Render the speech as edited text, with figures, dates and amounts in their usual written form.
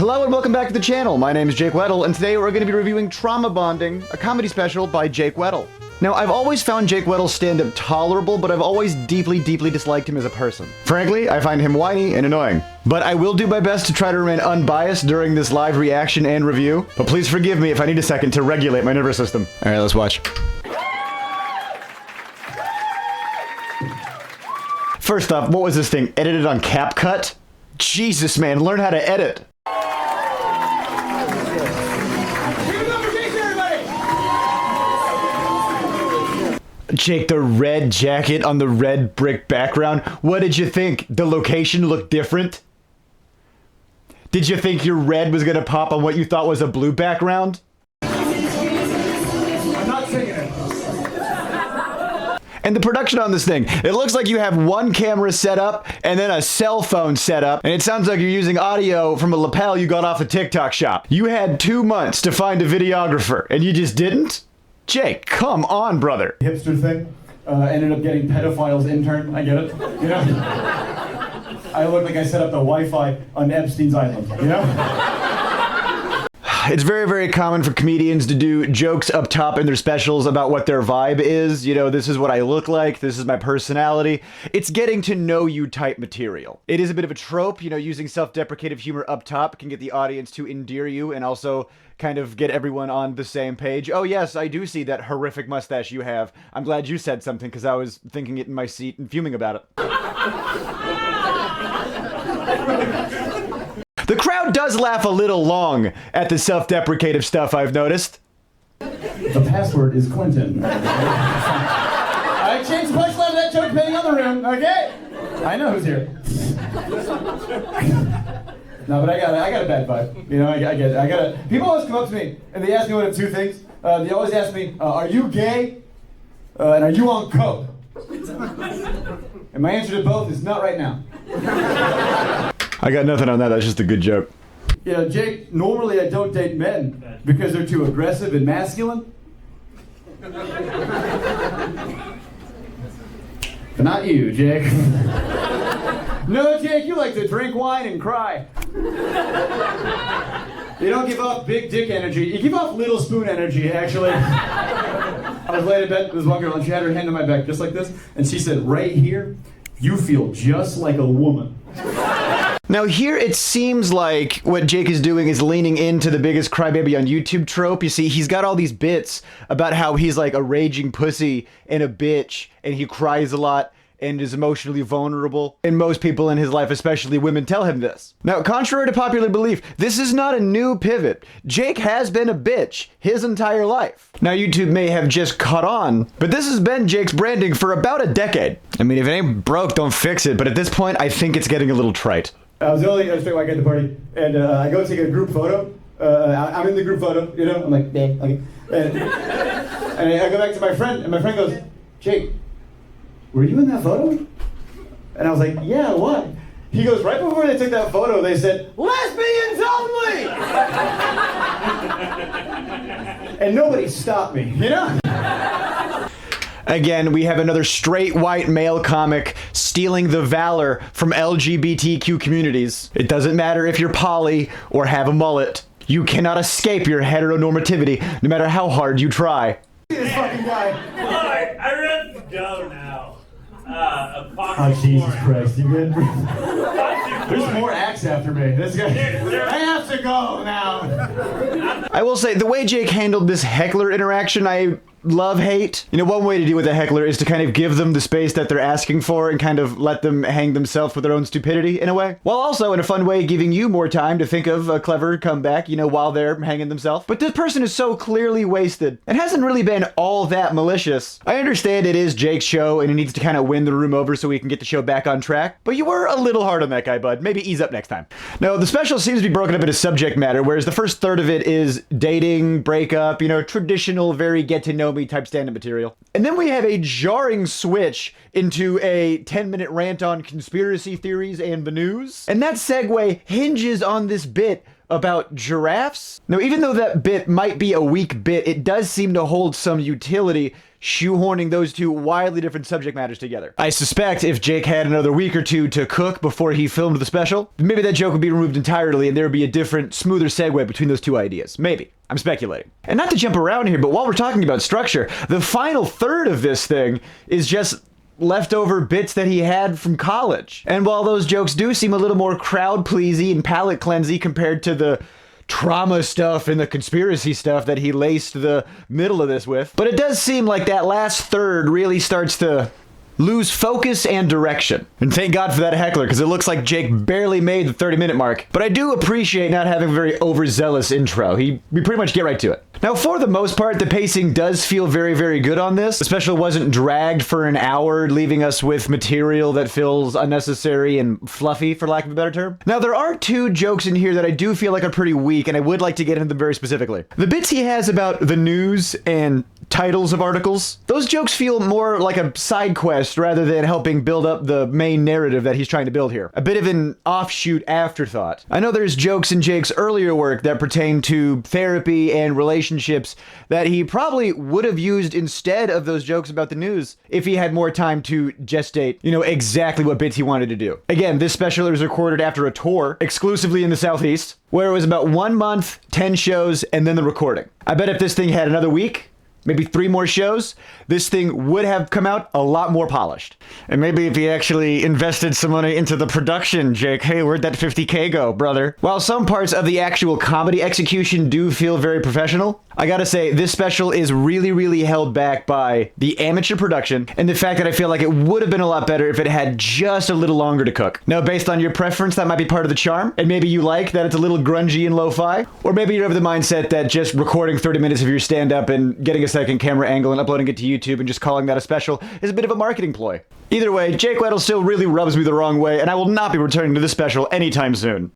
Hello and welcome back to the channel. My name is Jake Weddle, and today we're going to be reviewing Trauma Bonding, a comedy special by Jake Weddle. Now, I've always found Jake Weddle's stand-up tolerable, but I've always deeply disliked him as a person. Frankly, I find him whiny and annoying. But I will do my best to try to remain unbiased during this live reaction and review, but please forgive me if I need a second to regulate my nervous system. Alright, let's watch. First off, what was this thing? Edited on CapCut? Jesus, man, learn how to edit. Jake, the red jacket on the red brick background. What did you think? The location looked different? Did you think your red was gonna pop on what you thought was a blue background? I'm not singing it. And the production on this thing, it looks like you have one camera set up and then a cell phone set up, and it sounds like you're using audio from a lapel you got off a TikTok shop. You had 2 months to find a videographer, and you just didn't? Jake, come on, brother. Hipster thing, ended up getting pedophiles intern, I get it, you know? I look like I set up the Wi-Fi on Epstein's Island, you know? It's very common for comedians to do jokes up top in their specials about what their vibe is. You know, this is what I look like, this is my personality. It's getting to know you type material. It is a bit of a trope, you know, using self-deprecative humor up top can get the audience to endear you and also kind of get everyone on the same page. Oh yes, I do see that horrific mustache you have. I'm glad you said something because I was thinking it in my seat and fuming about it. The crowd does laugh a little long at the self-deprecative stuff, I've noticed. The password is Clinton. I changed the punchline of that joke depending on the room, okay? I know who's here. No, but I got a bad vibe. You know, I get it. People always come up to me and they ask me one of two things. They always ask me, are you gay? And are you on coke? And my answer to both is not right now. I got nothing on that, that's just a good joke. You know, Jake, normally I don't date men because they're too aggressive and masculine. But not you, Jake. No, Jake, you like to drink wine and cry. You don't give off big dick energy. You give off little spoon energy, actually. I was laying in bed with this one girl, and she had her hand on my back, just like this, and she said, right here, you feel just like a woman. Now here it seems like what Jake is doing is leaning into the biggest crybaby on YouTube trope. You see, he's got all these bits about how he's like a raging pussy and a bitch, and he cries a lot and is emotionally vulnerable. And most people in his life, especially women, tell him this. Now, contrary to popular belief, this is not a new pivot. Jake has been a bitch his entire life. Now, YouTube may have just caught on, but this has been Jake's branding for about a decade. I mean, if it ain't broke, don't fix it, but at this point, I think it's getting a little trite. I was the only straight white guy at the party, and I go take a group photo. I'm in the group photo, you know? I'm like, yeah, okay. And I go back to my friend, and my friend goes, Jake, were you in that photo? And I was like, yeah, what? He goes, right before they took that photo, they said, lesbians only! And nobody stopped me, you know? Again, we have another straight white male comic stealing the valor from LGBTQ communities. It doesn't matter if you're poly or have a mullet. You cannot escape your heteronormativity, no matter how hard you try. This fucking guy. Alright, I read to go now. Oh, Jesus Christ, you good? There's more acts after me. This guy. I have to go now. I will say, the way Jake handled this heckler interaction, I love-hate. You know, one way to deal with a heckler is to kind of give them the space that they're asking for and kind of let them hang themselves with their own stupidity, in a way. While also, in a fun way, giving you more time to think of a clever comeback, you know, while they're hanging themselves. But this person is so clearly wasted. It hasn't really been all that malicious. I understand it is Jake's show and he needs to kind of win the room over so we can get the show back on track, but you were a little hard on that guy, bud. Maybe ease up next time. Now, the special seems to be broken up into subject matter, whereas the first third of it is dating, breakup, you know, traditional, very get-to-know-me type stand-up material. And then we have a jarring switch into a 10-minute rant on conspiracy theories and the news. And that segue hinges on this bit about giraffes. Now, even though that bit might be a weak bit, it does seem to hold some utility, shoehorning those two wildly different subject matters together. I suspect if Jake had another week or two to cook before he filmed the special, maybe that joke would be removed entirely and there would be a different, smoother segue between those two ideas. Maybe. I'm speculating. And not to jump around here, but while we're talking about structure, the final third of this thing is just leftover bits that he had from college. And while those jokes do seem a little more crowd-pleasy and palate-cleansy compared to the trauma stuff and the conspiracy stuff that he laced the middle of this with, but it does seem like that last third really starts to lose focus and direction. And thank God for that heckler, because it looks like Jake barely made the 30-minute mark. But I do appreciate not having a very overzealous intro. We pretty much get right to it. Now, for the most part, the pacing does feel very, very good on this. The special wasn't dragged for an hour, leaving us with material that feels unnecessary and fluffy, for lack of a better term. Now, there are two jokes in here that I do feel like are pretty weak, and I would like to get into them very specifically. The bits he has about the news and titles of articles, those jokes feel more like a side quest rather than helping build up the main narrative that he's trying to build here. A bit of an offshoot afterthought. I know there's jokes in Jake's earlier work that pertain to therapy and relationships that he probably would have used instead of those jokes about the news if he had more time to gestate, exactly what bits he wanted to do. Again, this special was recorded after a tour exclusively in the Southeast, where it was about 1 month, 10 shows, and then the recording. I bet if this thing had another week, maybe 3 more shows, this thing would have come out a lot more polished. And maybe if he actually invested some money into the production, Jake, hey, where'd that 50K go, brother? While some parts of the actual comedy execution do feel very professional, I gotta say, this special is really, really held back by the amateur production and the fact that I feel like it would have been a lot better if it had just a little longer to cook. Now, based on your preference, that might be part of the charm, and maybe you like that it's a little grungy and lo-fi, or maybe you're of the mindset that just recording 30 minutes of your stand-up and getting a second camera angle and uploading it to YouTube and just calling that a special is a bit of a marketing ploy. Either way, Jake Weddle still really rubs me the wrong way, and I will not be returning to this special anytime soon.